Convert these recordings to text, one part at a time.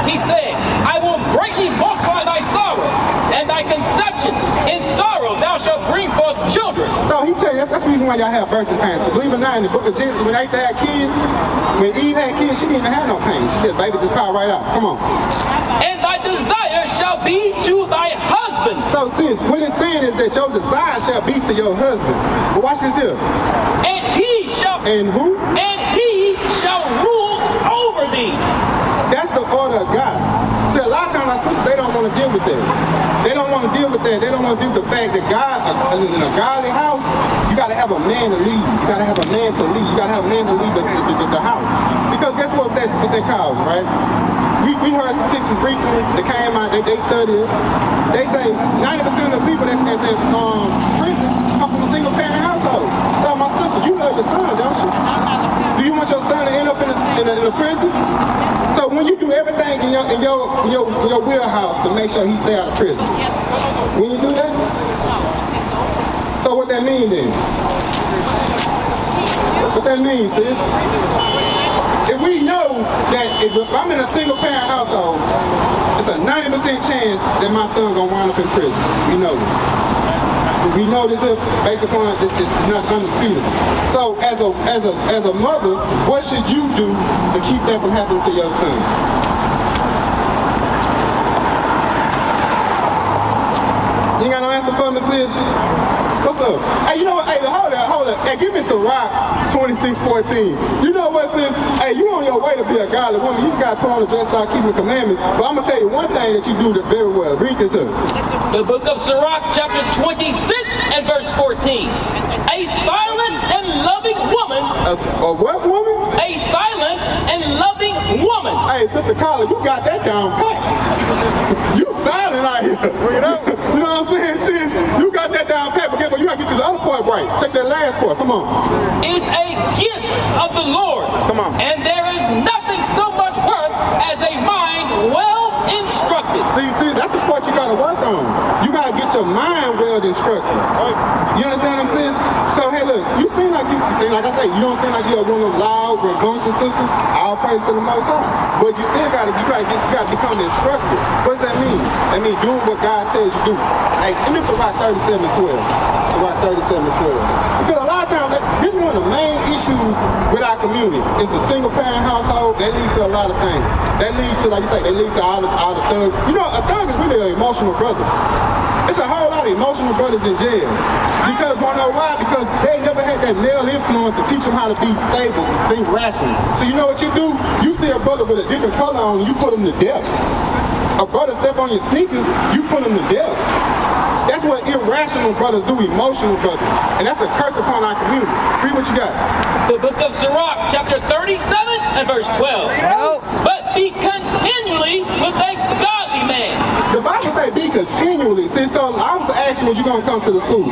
he said, I will greatly multiply thy sorrow and thy conception. In sorrow thou shalt bring forth children. So he tell you, that's the reason why y'all have birthday pains. Believe it or not, in the book of Genesis, when they used to have kids, when Eve had kids, she didn't even have no pain. She just, baby, just popped right out. Come on. And thy desire shall be to thy husband. So sis, what it's saying is that your desire shall be to your husband. But watch this here. And he shall... And who? And he shall rule over thee. That's the order of God. See, a lot of times our sisters, they don't want to deal with that. They don't want to deal with that. They don't want to deal with the fact that God, in a godly house, you got to have a man to lead. You got to have a man to lead. You got to have a man to lead the house. Because guess what that causes, right? We heard statistics recently that came out, they study this. They say 90% of the people that's in prison come from a single parent household. So my sister, you love your son, don't you? Do you want your son to end up in a prison? So when you do everything in your wheelhouse to make sure he stay out of prison, when you do that, so what that mean then? What that means, sis? If we know that if I'm in a single parent household, it's a 90% chance that my son gonna wind up in prison. We know this. We know this based upon it's not undisputed. So as a mother, what should you do to keep that from happening to your son? You ain't got no answer for me, sis? What's up? Hey, you know what? Hey, hold up. Hey, give me some rock 26:14. You know what, sis? Hey, you on your way to be a godly woman. You just got to put on the dress, start keeping the commandments. But I'm going to tell you one thing that you do very well. Read this up. The book of Sirach, chapter 26 and verse 14. A silent and loving woman. A what woman? A silent and loving woman. Hey, Sister Carla, you got that down pat. You silent out here. You know what I'm saying, sis? You got that down pat, but you got to get this other part right. Check that last part. Come on. Is a gift of the Lord. Come on. And there is nothing so much worth as a mind well instructed. See, that's the part you got to work on. You got to get your mind well instructed. You understand what I'm saying? So, hey, look, you seem like I say, you don't seem like you're one of them loud, rambunctious sisters. All praise to the Most High. But you still got to become the instructor. What does that mean? That means doing what God tells you to do. Hey, give me Sirach 37:12. Sirach 37:12. Because a lot of times, this is one of the main issues with our community. It's a single parent household. That leads to a lot of things. That leads to, like you say, all the thugs. You know, a thug is really an emotional brother. It's a whole lot of emotional brothers in jail. Because, you know why? Because they never had that male influence to teach them how to be stable, think rationally. So you know what you do? You see a brother with a different color on, you put him to death. A brother step on your sneakers, you put him to death. That's what irrational brothers do, emotional brothers. And that's a curse upon our community. Read what you got. The book of Sirach, chapter 37 and verse 12. But be continually with a godly man. The Bible say be continually. See, so I was asking when you're going to come to the school.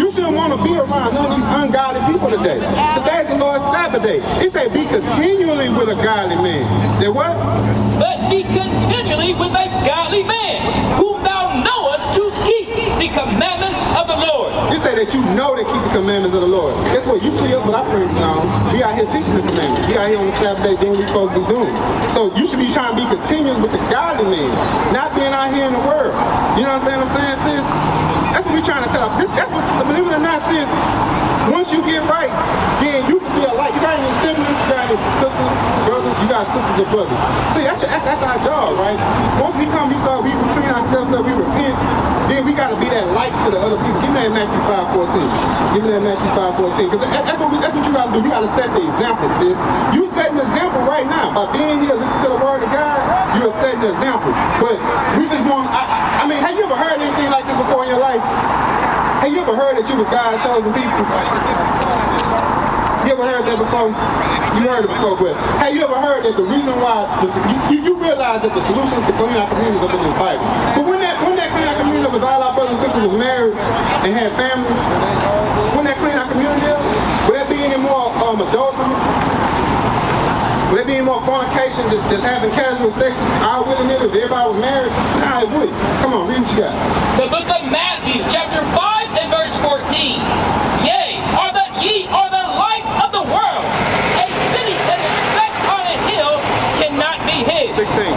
You shouldn't want to be around none of these ungodly people today. Today's the Lord's Sabbath day. It say be continually with a godly man. That what? But be continually with a godly man, whom thou knowest to keep the commandments of the Lord. You say that you know to keep the commandments of the Lord. Guess what? You see us with our friends on. We out here teaching the commandments. We out here on the Sabbath day doing what we're supposed to be doing. So you should be trying to be continuous with the godly man, not being out here in the world. You know what I'm saying, sis? That's what we're trying to tell us. That's what, believe it or not, sis, once you get right, then you can be a light. You got any siblings, you got any sisters, brothers, you got sisters and brothers. See, that's our job, right? Once we come, we clean ourselves up, we repent, then we got to be that light to the other people. Give me that Matthew 5:14. Give me that Matthew 5:14. Because that's what you got to do. You got to set the example, sis. You setting the example right now. By being here, listen to the word of God, you are setting the example. But we just want, I mean, have you ever heard anything like this before in your life? Have you ever heard that you was God's chosen people? You ever heard that before? You heard it before, but have you ever heard that the reason why you realize that the solutions to clean our communities up in the Bible? But when that clean our community up with all our brothers and sisters was married and had families, when that clean our community up, would that be any more adultery? Would there be any more fornication that's having casual sex all willy-nilly if everybody was married? Nah, it would. Come on, read what you got. The book of Matthew, chapter 5 and verse 14. Yea, ye are the light of the world. A city that is set on a hill cannot be hid. 16.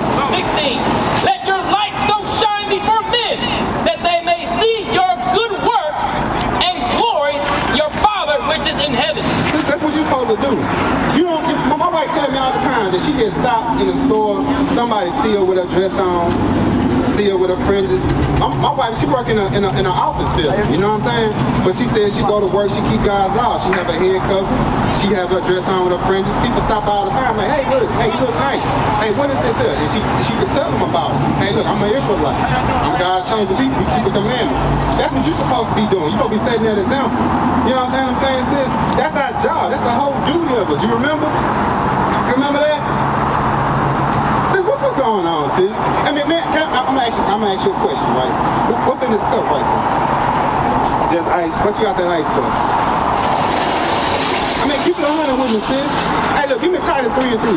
did she get stopped in the store? Somebody see her with her dress on, see her with her fringes. My wife, she work in an office building, you know what I'm saying? But she says she go to work, she keep God's law. She have her head covered, she have her dress on with her fringes. People stop all the time like, hey, look, hey, you look nice. Hey, what is this here? And she could tell them about it. Hey, look, I'm an Israelite. I'm God's chosen people. We keep the commandments. That's what you're supposed to be doing. You're supposed to be setting that example. You know what I'm saying, sis? That's our job. That's the whole duty of us. You remember? You remember that? Sis, what's going on, sis? I mean, man, I'm gonna ask you a question, right? What's in this cup right there? Just ice. What you got that ice for? I mean, keep it 100 with me, sis. Hey, look, give me Titus 3 and 3.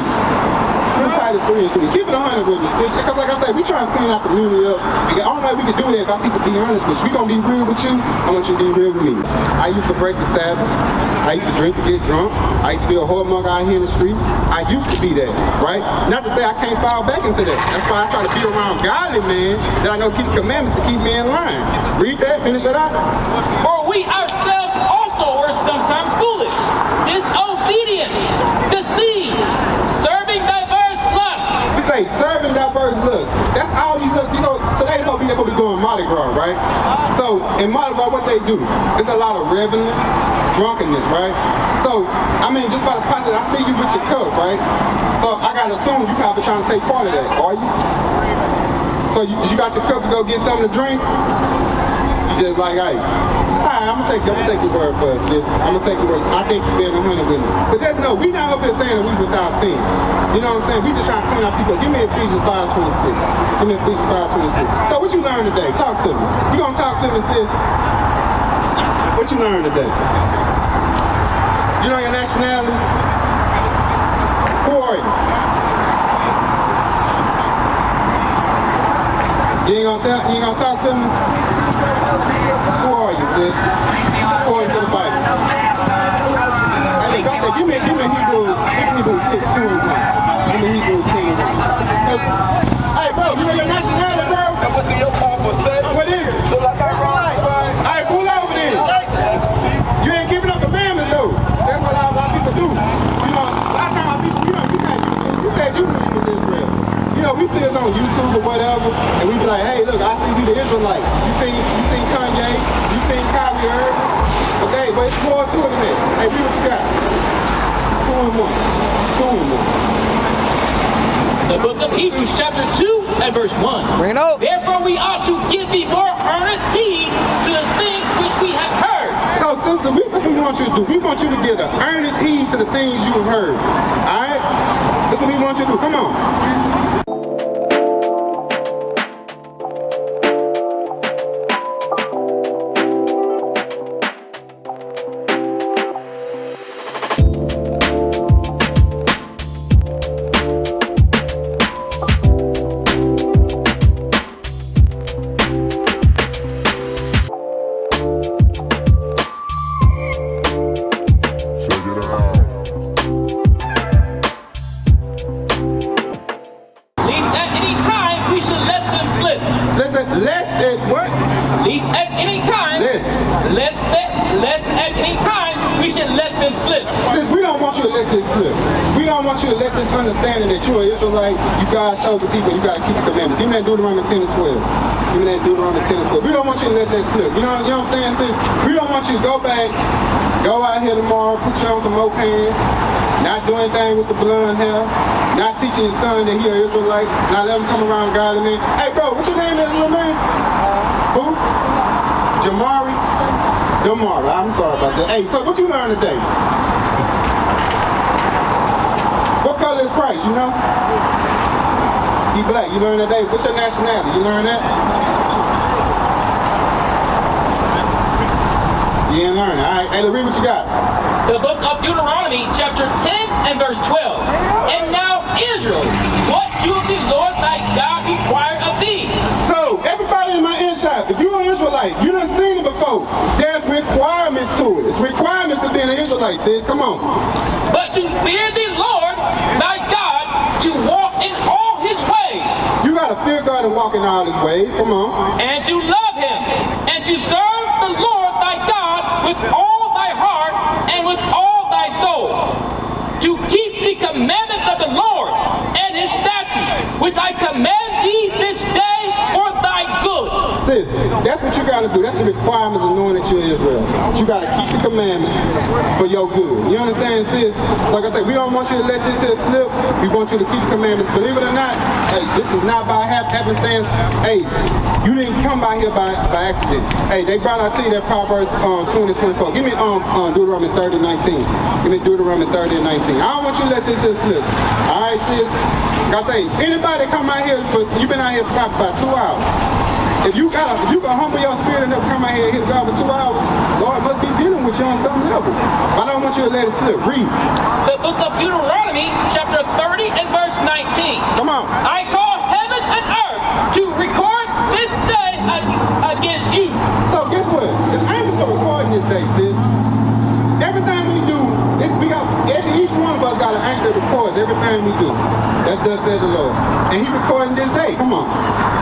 Give me Titus 3 and 3. Keep it 100 with me, sis. Because like I said, we trying to clean our community up. The only way we can do that is if our people be honest with you. We gonna be real with you. I want you to be real with me. I used to break the Sabbath. I used to drink to get drunk. I used to be a whoremonger out here in the streets. I used to be that, right? Not to say I can't fall back into that. That's why I try to be around godly men that I know keep the commandments to keep me in line. Read that, finish it out. For we ourselves also were sometimes foolish, disobedient, deceived, serving diverse lusts. We say serving diverse lusts. That's all these lusts. So today they're gonna be doing Mardi Gras, right? So in Mardi Gras, what they do? It's a lot of reveling, drunkenness, right? So I mean, just by the process, I see you with your cup, right? So I gotta assume you probably trying to take part of that, are you? So you got your cup to go get something to drink? You just like ice. Alright, I'm gonna take your word for us, sis. I'm gonna take your word. I think you're being 100 with me. But just know, we not up here saying that we without sin. You know what I'm saying? We just trying to clean our people. Give me Ephesians 5:26. Give me Ephesians 5:26. So what you learned today? Talk to me. You gonna talk to me, sis? What you learned today? You know your nationality? Who are you? You ain't gonna talk to me? Who are you, sis? According to the Bible. Hey, look, okay, give me Hebrews 2 and 1. Give me Hebrews 2 and 1. Hey, bro, you know your nationality, bro? What's in your car for sex? What is it? So like I ride. Alright, pull over then. You ain't keeping up commandments, though. That's what a lot of people do. You know, a lot of times our people, you said you knew you was Israel. You know, we see us on YouTube or whatever, and we be like, hey, look, I see we the Israelites. You seen Kanye, you seen Kylie Irving. Okay, but it's more to it than that. Hey, read what you got. 2 and 1. The book of Hebrews chapter 2 and verse 1. Bring it out. Therefore we ought to give thee more earnest heed to the things which we have heard. So, sister, what we want you to do? We want you to give an earnest heed to the things you have heard. Alright? That's what we want you to do. Come on. Understanding that you're an Israelite, you guys chosen people, you got to keep the commandments. Give me that Deuteronomy 10 and 12. Give me that Deuteronomy 10 and 12. We don't want you to let that slip. You know what I'm saying, sis? We don't want you to go back, go out here tomorrow, put you on some more pants, not do anything with the blonde hair, not teaching your son that he an Israelite, not let him come around godly men. Hey, bro, what's your name, that little man? Who? Jamari? Damari. I'm sorry about that. Hey, so what you learned today? What color is Christ, you know? He black. You learned that day. What's your nationality? You learned that? You didn't learn it. All right. Hey, read what you got. The book of Deuteronomy, chapter 10 and verse 12. And now, Israel, what doeth the Lord thy God require of thee? So, everybody in my inside, if you're an Israelite, you done seen it before. There's requirements to it. It's requirements of being an Israelite, sis. Come on. But to fear the Lord thy God, to walk in all his ways. You gotta fear God and walk in all his ways. Come on. And to love him, and to serve the Lord thy God with all thy heart and with all thy soul. To keep the commandments of the Lord which I command thee this day for thy good. Sis, that's what you got to do. That's the requirements of knowing that you're Israel. You got to keep the commandments for your good. You understand, sis? So like I said, we don't want you to let this here slip. We want you to keep the commandments. Believe it or not, hey, this is not by happenstance. Hey, you didn't come by here by accident. Hey, they brought out to you that Proverbs 20:24. Give me Deuteronomy 30:19. Give me Deuteronomy 30:19. I don't want you to let this here slip. All right, sis? Like I say, anybody come out here, you've been out here for probably about 2 hours. If you can humble your spirit enough to come out here and hit God for 2 hours, Lord must be dealing with you on some level. I don't want you to let it slip. Read. The book of Deuteronomy, chapter 30 and verse 19. Come on. I call heaven and earth to record this day against you. So guess what? The angels are recording this day, sis. Everything we do, each one of us got an angel that records everything we do. That's thus said the Lord. And he recording this day. Come on.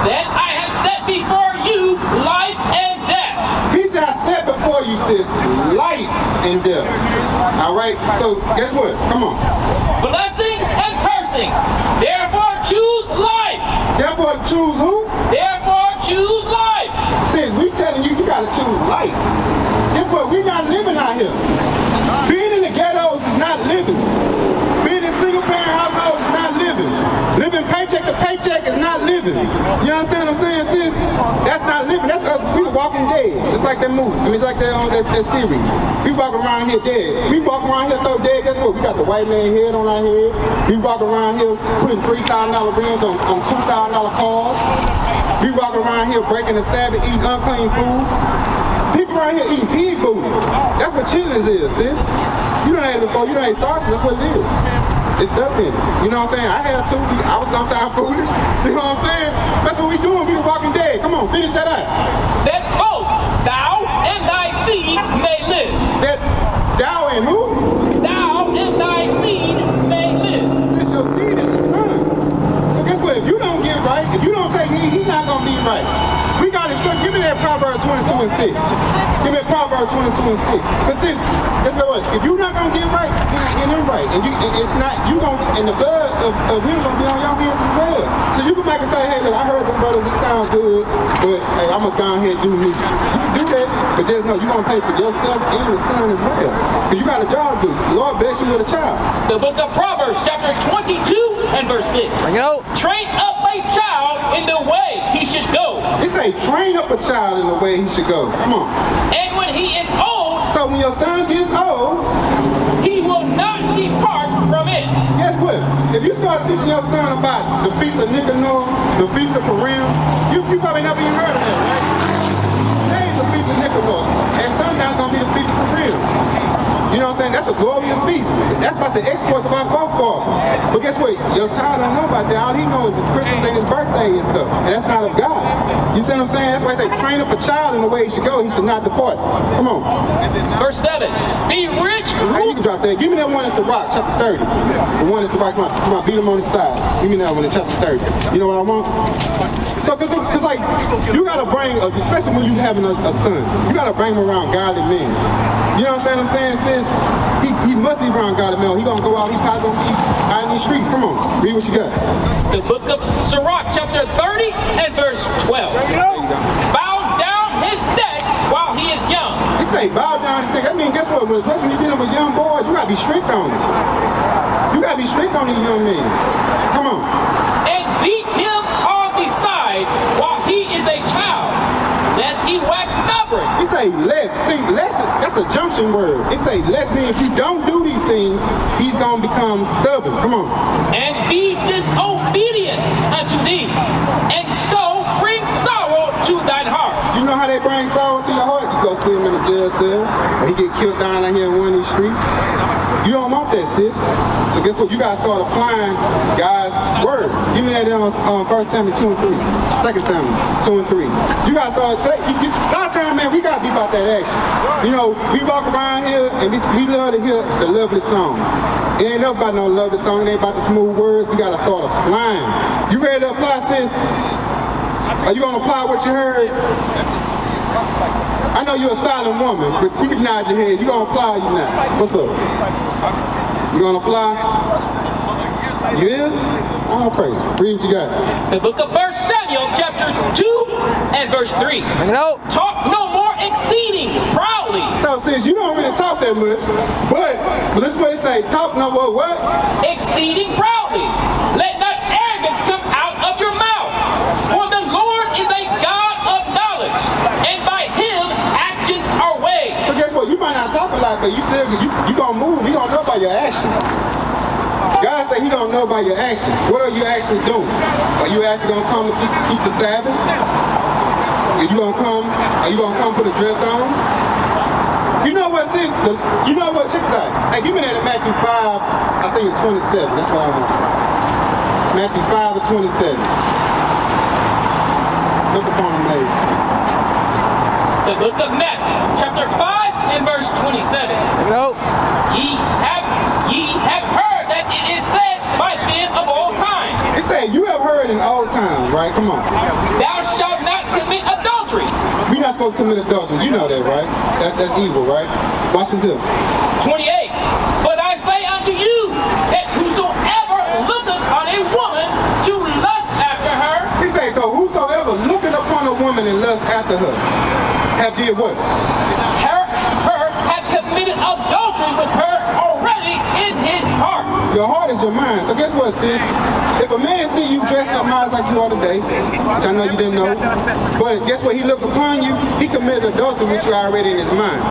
That I have set before you life and death. He said, I set before you, sis, life and death. All right? So guess what? Come on. Blessing and cursing. Therefore choose life. Therefore choose who? Therefore choose life. Sis, we telling you, you got to choose life. Guess what? We're not living out here. Being in the ghettos is not living. Being in single parent households is not living. Living paycheck to paycheck is not living. You understand what I'm saying, sis? That's not living. That's us. We walking dead. Just like that movie. I mean, it's like that series. We walk around here dead. We walk around here so dead, guess what? We got the white man head on our head. We walk around here putting $3,000 rims on $2,000 cars. We walk around here breaking the Sabbath, eating unclean foods. People around here eating pig booty. That's what chillings is, sis. You done ate it before. You done ate sausage. That's what it is. It's stuff in it. You know what I'm saying? I had to. I was sometimes foolish. You know what I'm saying? That's what we doing. We the walking dead. Come on, finish that out. That both thou and thy seed may live. That thou and who? Thou and thy seed may live. Since your seed is your son. So guess what? If you don't get right, if you don't take heed, he's not going to be right. We got instruction. Give me that Proverbs 22 and 6. Give me Proverbs 22 and 6. Because sis, guess what? If you're not going to get right, you're not getting right. And it's not, you going to, and the blood of him going to be on your hands as well. So you can back and say, hey, look, I heard the brothers, it sounds good, but hey, I'm going to go ahead and do me. You can do that, but just know you're going to pay for yourself and the son as well. Because you got a job to do. The Lord bless you with a child. The book of Proverbs, chapter 22 and verse 6. Train up a child in the way he should go. It say, train up a child in the way he should go. Come on. And when he is old, so when your son gets old, he will not depart from it. Guess what? If you start teaching your son about the Feast of Nicanor, the Feast of Purim, you probably never even heard of that, right? Today is the Feast of Nicanor, and sundow's gonna be the Feast of Purim. You know what I'm saying? That's a glorious feast. That's about the exploits of our forefathers. But guess what? Your child don't know about that. All he knows is Christmas and his birthday and stuff. And that's not of God. You see what I'm saying? That's why I say train up a child in the way he should go. He should not depart. Come on. Verse 7. Be rich. Hey, you can drop that. Give me that one in Sirach, chapter 30. The one in Sirach, come on, beat him on the side. Give me that one in chapter 30. You know what I want? So, cause like, you gotta bring, especially when you having a son, you gotta bring him around godly men. You know what I'm saying, sis? He must be around godly men. He gonna go out, he probably gonna be out in these streets. Come on, read what you got. The book of Sirach, chapter 30 and verse 12. There you go. Bow down his neck while he is young. He say bow down his neck. I mean, guess what? When you're dealing with young boys, you gotta be strict on them. You gotta be strict on these young men. Come on. And beat him on the sides while he is a child, lest he wax stubborn. He say less. See, less, that's a junction word. It say less means if you don't do these things, he's gonna become stubborn. Come on. And be disobedient unto thee, and so bring sorrow to thine heart. You know how they bring sorrow to your heart? You go see him in the jail cell, or he get killed down out here in one of these streets. You don't want that, sis. So guess what? You gotta start applying God's word. Give me that on 1 Samuel 2 and 3. 2 Samuel 2 and 3. You gotta start a lot of times, man, we gotta be about that action. You know, we walk around here and we love to hear the lovely song. It ain't nothing about no lovely song. It ain't about the smooth words. We gotta start applying. You ready to apply, sis? Are you gonna apply what you heard? I know you're a silent woman, but you can nod your head. You gonna apply or you not? What's up? You gonna apply? You is? All praise. Read what you got. The book of 1 Samuel, chapter 2 and verse 3. Bring it out. Talk no more exceeding proudly. So since you don't really talk that much, but listen what it say. Talk no more what? Exceeding proudly. Let not arrogance come out of your mouth. For the Lord is a God of knowledge, and by him actions are weighed. So guess what? You might not talk a lot, but you still you gonna move. He gonna know by your actions. God said he gonna know by your actions. What are you actually doing? Are you actually gonna come and keep the Sabbath? Are you gonna come put a dress on? You know what, sis? You know what? Check this out. Hey, give me that in Matthew 5. I think it's 27. That's what I want. Matthew 5 and 27. Look upon them, ladies. The book of Matthew, chapter 5 and verse 27. Bring it out. Ye have heard that it is said by men of all time. It said, you have heard in old times, right? Come on. Thou shalt not commit adultery. We're not supposed to commit adultery. You know that, right? That's evil, right? Watch this here. 28. But I say unto you that whosoever looketh on a woman to lust after her, He say, so whosoever looketh upon a woman and lust after her, have did what? her hath committed adultery with her already in his heart. Your heart is your mind. So guess what, sis? If a man see you dressed up modest like you are today, which I know you didn't know, but guess what? He looked upon you, he committed adultery with you already in his mind.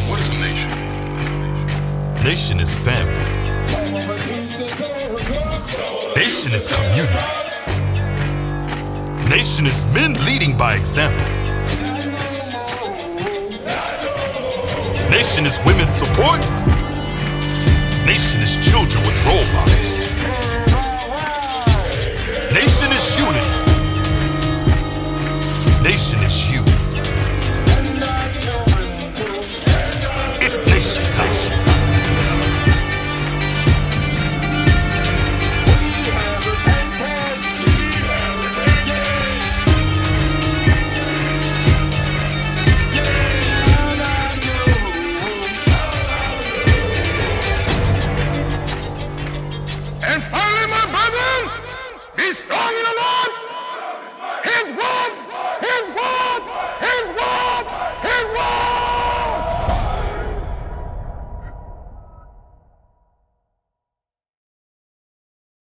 What is a nation? Nation is family. Nation is community. Nation is men leading by example. Nation is women's support. Nation is children with role models. Nation is unity. Nation is you. It's nation time. And finally, my brethren, be strong in the Lord. His word